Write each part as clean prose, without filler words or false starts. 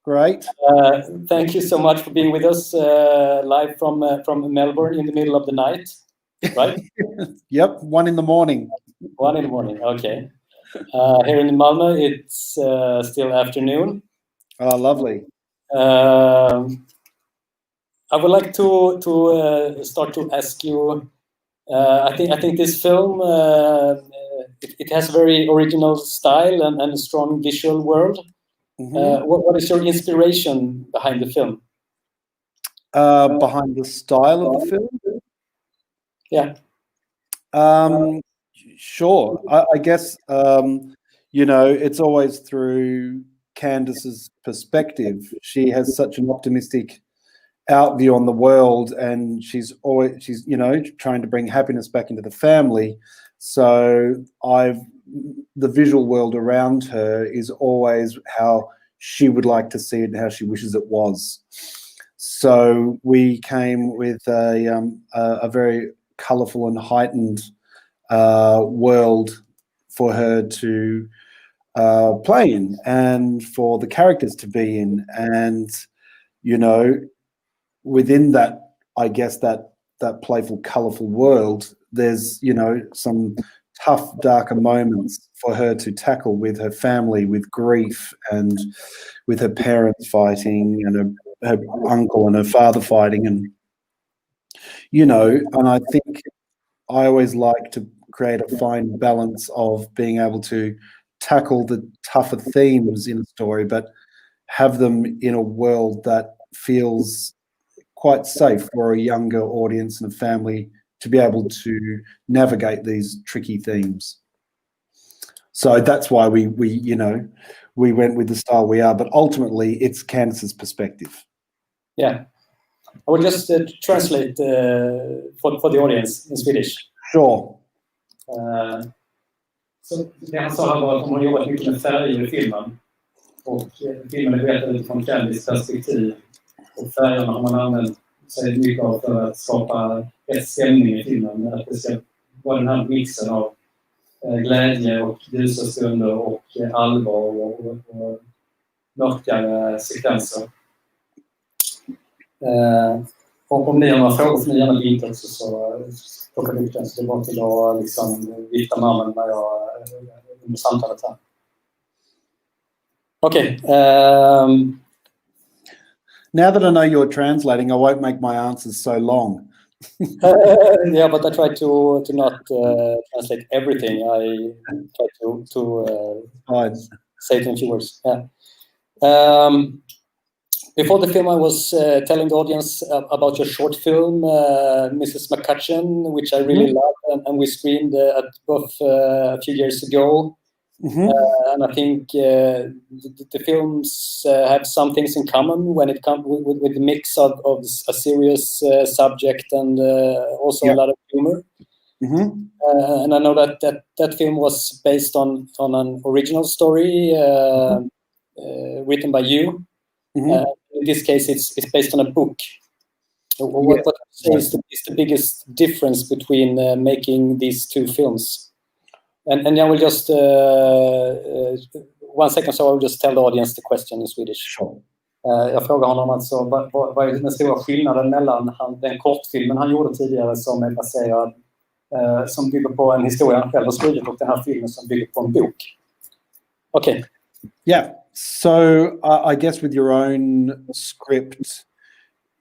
Great. Thank you so much for being with us live from Melbourne in the middle of the night, right? Yep, 1 in the morning. 1 in the morning, okay. Here in Malmö, it's still afternoon. Oh, lovely. I would like to start to ask you. I think this film it has a very original style and a strong visual world. Mm-hmm. What is your inspiration behind the film? Behind the style of the film? Yeah. Sure. I guess, it's always through Candace's perspective. She has such an optimistic outview on the world, and she's trying to bring happiness back into the family. So the visual world around her is always how she would like to see it and how she wishes it was. So we came with a very colourful and heightened world for her to play in and for the characters to be in. And, within that, I guess that playful, colourful world, there's, some tough, darker moments for her to tackle with her family, with grief, and with her parents fighting, and her uncle and her father fighting, and and I think I always like to create a fine balance of being able to tackle the tougher themes in a story, but have them in a world that feels quite safe for a younger audience and a family to be able to navigate these tricky themes. So that's why we went with the style we are, but ultimately it's Candace's perspective. Yeah. I will just translate for the audience in Swedish. Sure. Så det han sa var att hon har jobbat mycket med färger i filmen. Och filmen är berättad utifrån Candys perspektiv. Och färgerna har man använt sig mycket av för att skapa rätt stämning i filmen. Att det ska vara den här mixen av glädje och ljusa stunder och allvar och mörkare sekvenser. Och om ni har några frågor får ni gärna vinka också, så plockar vi upp den. Så det var till att liksom vifta med armen när jag under samtalet här. Okej. Now that I know you're translating, I won't make my answers so long. Yeah, but I try to not translate everything. I try to say it in few words. Yeah. Before the film, I was telling the audience about your short film, Mrs. McCutcheon, which I really love, and we screened at both a few years ago. Mm-hmm. And I think the films have some things in common when it comes with the mix of a serious subject and also a lot of humor. Mm-hmm. And I know that film was based on an original story written by you. Mm-hmm. In this case, it's based on a book. What is the biggest difference between making these two films? And I will just 1 second, so I will just tell the audience the question in Swedish. Sure. Jag frågar honom alltså vad är den stora skillnaden mellan den kortfilmen han gjorde tidigare som är baserad som bygger på en historia han själv har skrivit och den här filmen som bygger på en bok. Okay. Yeah. So I guess with your own script,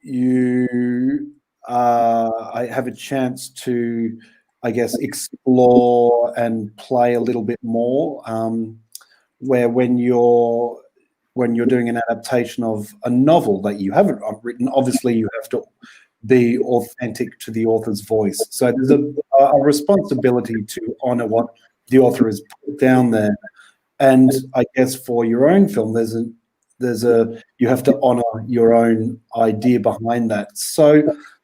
you I have a chance to, I guess, explore and play a little bit more. Where when you're doing an adaptation of a novel that you haven't written, obviously you have to be authentic to the author's voice. So there's a responsibility to honor what the author has put down there. And I guess for your own film, you have to honor your own idea behind that. So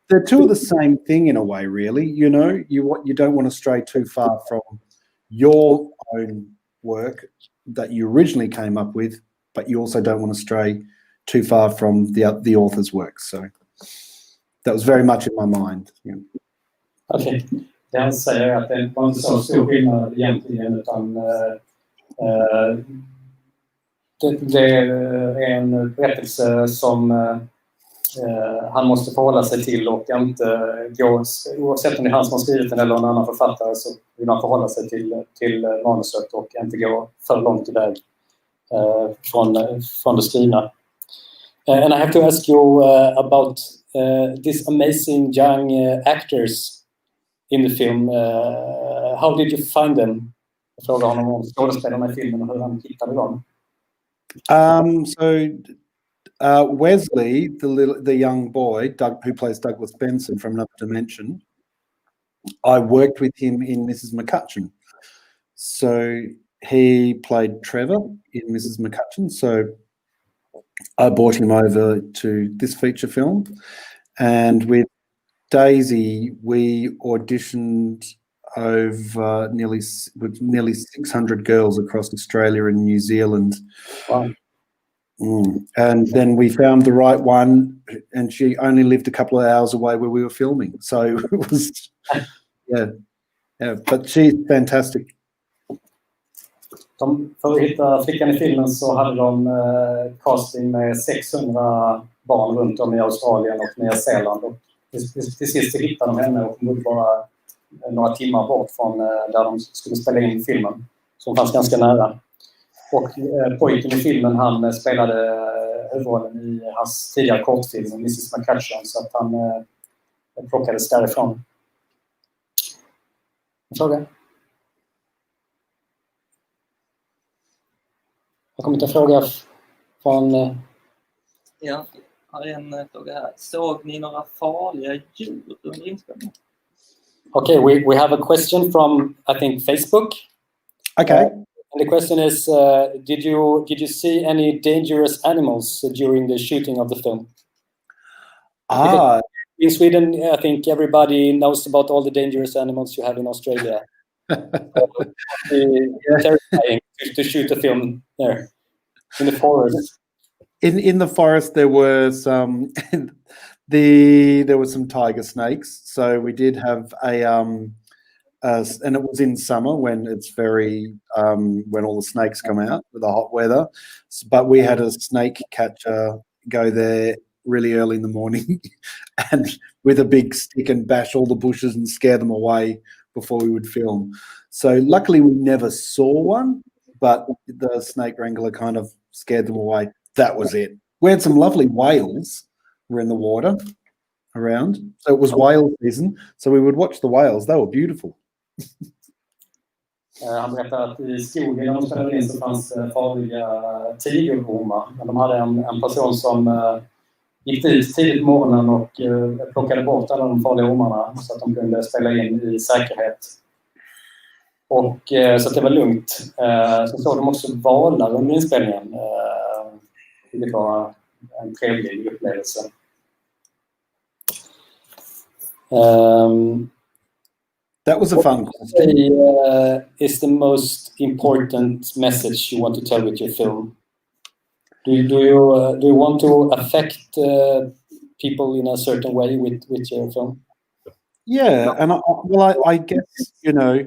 they're two of the same thing in a way, really. You don't want to stray too far from your own work that you originally came up with, but you also don't want to stray too far from the author's work. So that was very much in my mind. Yeah. Okay. Det han säger att det var inte så stor skillnad egentligen, utan det är en berättelse som han måste förhålla sig till och inte gå, oavsett om det är han som har skrivit den eller en annan författare, så vill man förhålla sig till manuset och inte gå för långt iväg från det skrivna. And I have to ask you about these amazing young actors in the film. How did you find them? Jag frågar honom om skådespelarna i filmen och hur han hittade dem. Wesley, the young boy, who plays Douglas Benson from Another Dimension, I worked with him in Mrs. McCutcheon. So he played Trevor in Mrs. McCutcheon. So I brought him over to this feature film. And with Daisy, we auditioned over nearly 600 girls across Australia and New Zealand. Wow. And then we found the right one, and she only lived a couple of hours away where we were filming. So it was, yeah. But she's fantastic. För att hitta flickan i filmen så hade de casting med 600 barn runt om i Australien och Nya Zeeland. Och till sist hittade de henne och hon bodde bara några timmar bort från där de skulle spela in filmen. Som fanns ganska nära. Och pojken i filmen, han spelade huvudrollen i hans tidigare kortfilm Mrs. McCutcheon, så att han plockades därifrån. En fråga? Jag kommer inte att fråga från... Ja, har en fråga här. Såg ni några farliga djur under inspelningen? Okay, we have a question from, I think, Facebook. Okay. And the question is, did you see any dangerous animals during the shooting of the film? In Sweden, I think everybody knows about all the dangerous animals you have in Australia. Terrifying to shoot a film there in the forest. In the forest, there were some there were some tiger snakes. So we did have and it was in summer when it's very when all the snakes come out with the hot weather. But we had a snake catcher go there really early in the morning and with a big stick and bash all the bushes and scare them away before we would film. So luckily we never saw one, but the snake wrangler kind of scared them away. That was it. We had some lovely whales were in the water around. So it was whale season. So we would watch the whales. They were beautiful. Han berättade att i skogen när de spelade in så fanns farliga tigerormar. Men de hade en person som gick dit tidigt på morgonen och plockade bort alla de farliga ormarna så att de kunde spela in i säkerhet. Och så att det var lugnt. Så såg de också valar under inspelningen. Det var en trevlig upplevelse. That was a fun question. Is the most important message you want to tell with your film? Do you want to affect people in a certain way with your film? Yeah, and I guess, you know,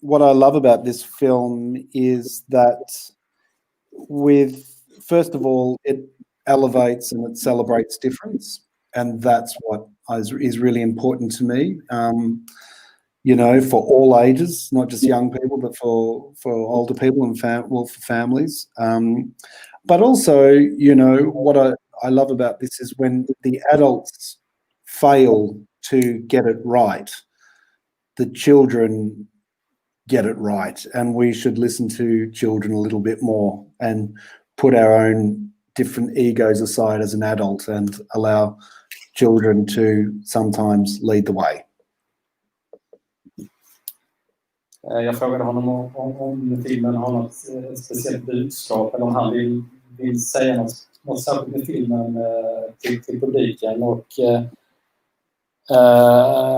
what I love about this film is that first of all, it elevates and it celebrates difference, and that's what is really important to me. You know, for all ages, not just young people, but for older people and for families. But also, you know, what I love about this is when the adults fail to get it right, the children get it right, and we should listen to children a little bit more and put our own different egos aside as an adult and allow children to sometimes lead the way. Jag frågade honom om filmen har något speciellt budskap eller om han vill säga något särskilt med filmen till publiken. Och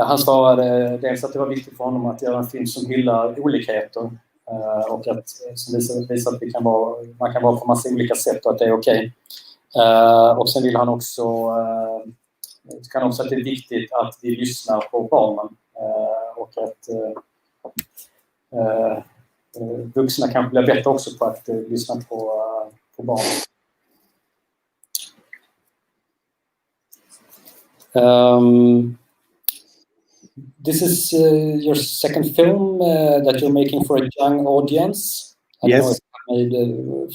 han svarade dels att det var viktigt för honom att göra en film som hyllar olikheter och att som visar att man kan vara på massa olika sätt och att det är okej. Och sen vill han också att det är viktigt att vi lyssnar på barnen och att vuxna kanske blir bättre också på att lyssna på barn. This is your second film that you're making for a young audience. I don't know if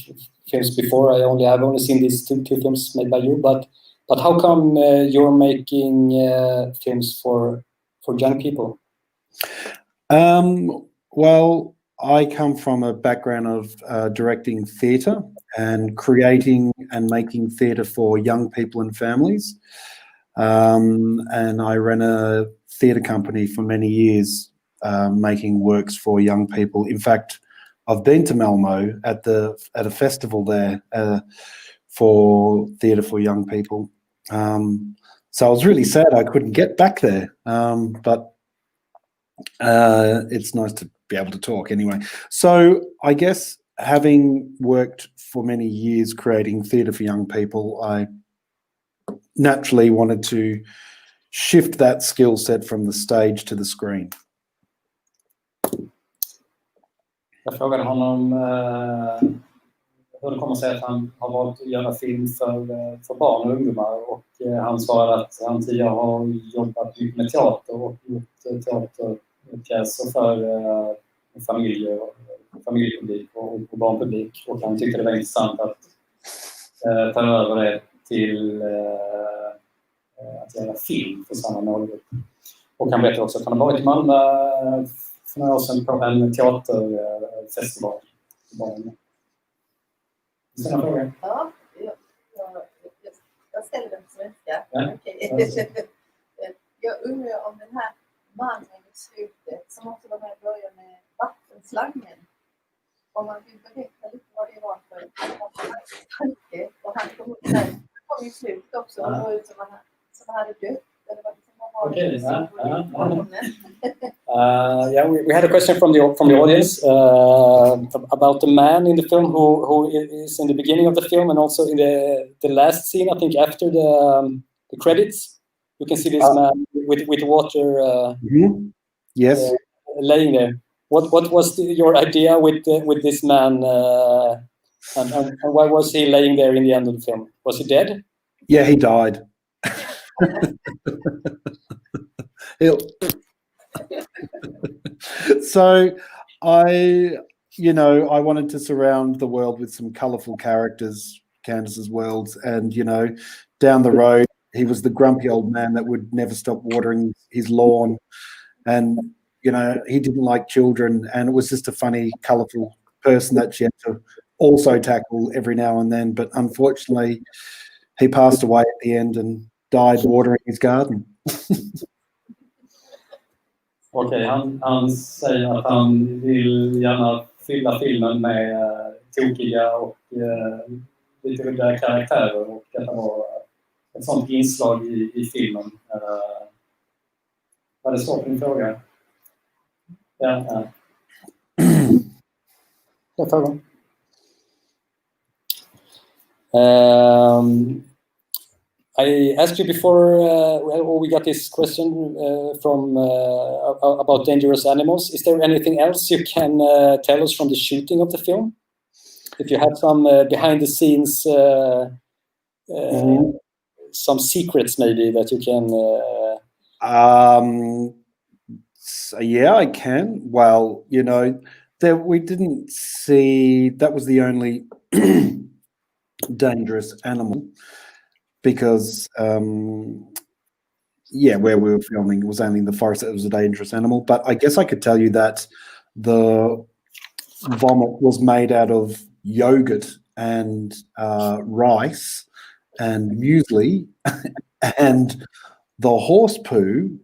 you made films before. I've only seen these two films made by you. But how come you're making films for young people? Well, I come from a background of directing theatre and creating and making theatre for young people and families. And I ran a theatre company for many years, making works for young people. In fact, I've been to Malmo at a festival there for theatre for young people. So I was really sad I couldn't get back there, but it's nice to be able to talk anyway. So I guess having worked for many years creating theatre for young people, I naturally wanted to shift that skill set from the stage to the screen. Jag frågade honom hur det kommer sig att han har valt att göra film för barn och ungdomar, och han svarade att han tidigare har jobbat med teater och gjort teaterpjäser för familjepublik och barnpublik, och han tyckte det var intressant att ta över det till att göra film för samma målgrupp. Och han berättade också att han har varit i Malmö för några år sedan på en teaterfestival. Ställa frågan. Ja, jag ställer den på svenska. Ja. Okay. Jag undrar om den här mannen i slutet som också var med i början med vattenslangen. Om man vill berätta lite vad det var för tanke. Och han kom ut där. Han kom i slutet också och såg ut som han hade dött. Okay. Yeah, we had a question from the audience about the man in the film who is in the beginning of the film and also in the last scene. I think after the credits, you can see this man with water. Yes, laying there. What was your idea with this man, and why was he laying there in the end of the film? Was he dead? Yeah, he died. So I wanted to surround the world with some colourful characters, Candace's worlds, and down the road he was the grumpy old man that would never stop watering his lawn, and he didn't like children, and it was just a funny, colourful person that she had to also tackle every now and then. But unfortunately, he passed away at the end and died watering his garden. Okej, han säger att han vill gärna fylla filmen med tokiga och lite udda karaktärer, och detta var ett sånt inslag i filmen. Var det svar på din fråga? Ja. Jag frågar. I asked you before, we got this question from about dangerous animals. Is there anything else you can tell us from the shooting of the film? If you have some behind the scenes, some secrets maybe that you can... Yeah, I can. Well, we didn't see... That was the only dangerous animal. Because, where we were filming, it was only in the forest that it was a dangerous animal. But I guess I could tell you that the vomit was made out of yogurt and rice and muesli, and the horse poo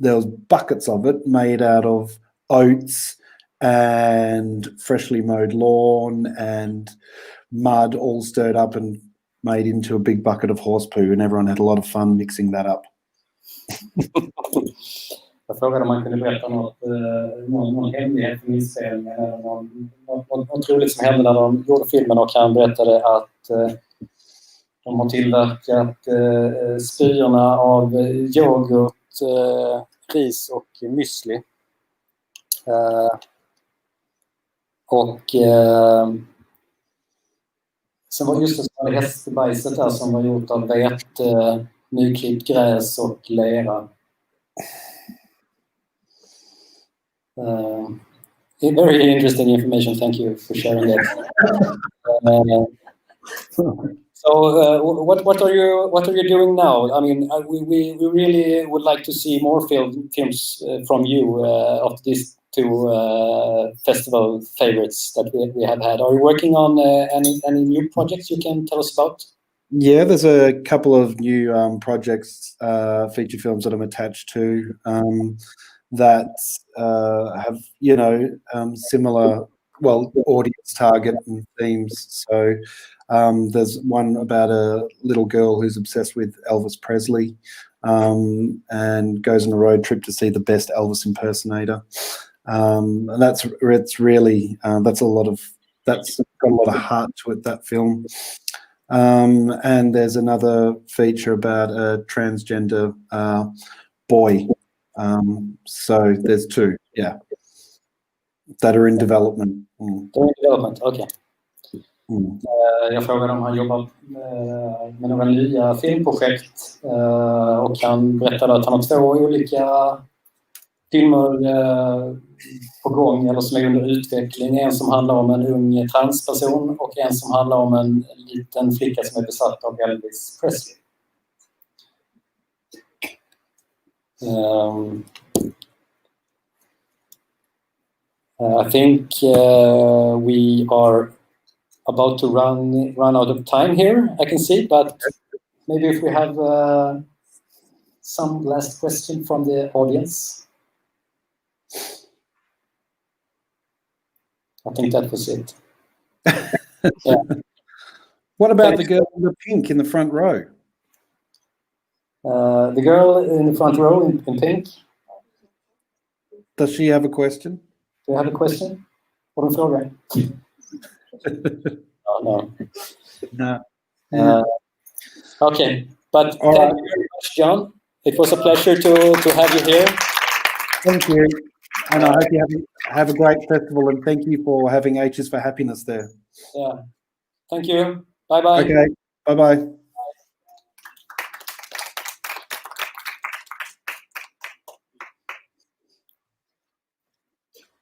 there was buckets of it made out of oats and freshly mowed lawn and mud all stirred up and made into a big bucket of horse poo, and everyone had a lot of fun mixing that up. Jag frågade om man kunde berätta någon hemlighet för inspelningen, eller något roligt som hände när de gjorde filmen, och han berättade att de har tillverkat spyorna av yoghurt, ris och müsli. Och Sen var just det hästbajset där som var gjort av vete, nyklippt gräs och lera. Very interesting information. Thank you for sharing that. So, what are you doing now? I mean, we really would like to see more films from you of these two festival favorites that we have had. Are you working on any new projects you can tell us about? Yeah, there's a couple of new projects, feature films that I'm attached to that have, you know, similar, well, audience target and themes. So there's one about a little girl who's obsessed with Elvis Presley and goes on a road trip to see the best Elvis impersonator. And that's got a lot of heart to it, that film. And there's another feature about a transgender boy. So there's two, yeah, that are in development. They're in development, okay. Jag frågade om han jobbar med några nya filmprojekt och han berättade att han har 2 olika filmer på gång eller som är under utveckling. En som handlar om en ung transperson och en som handlar om en liten flicka som är besatt av Elvis Presley. I think we are about to run out of time here, I can see, but maybe if we have some last question from the audience. I think that was it. Yeah. What about the girl in the pink in the front row? The girl in the front row in pink. Does she have a question? Do you have a question? Har du fråga? No. No. Okay, but thank you very much, John. It was a pleasure to have you here. Thank you. And I hope you have a great festival, and thank you for having H's for Happiness there. Yeah. Thank you. Bye-bye. Okay. Bye-bye.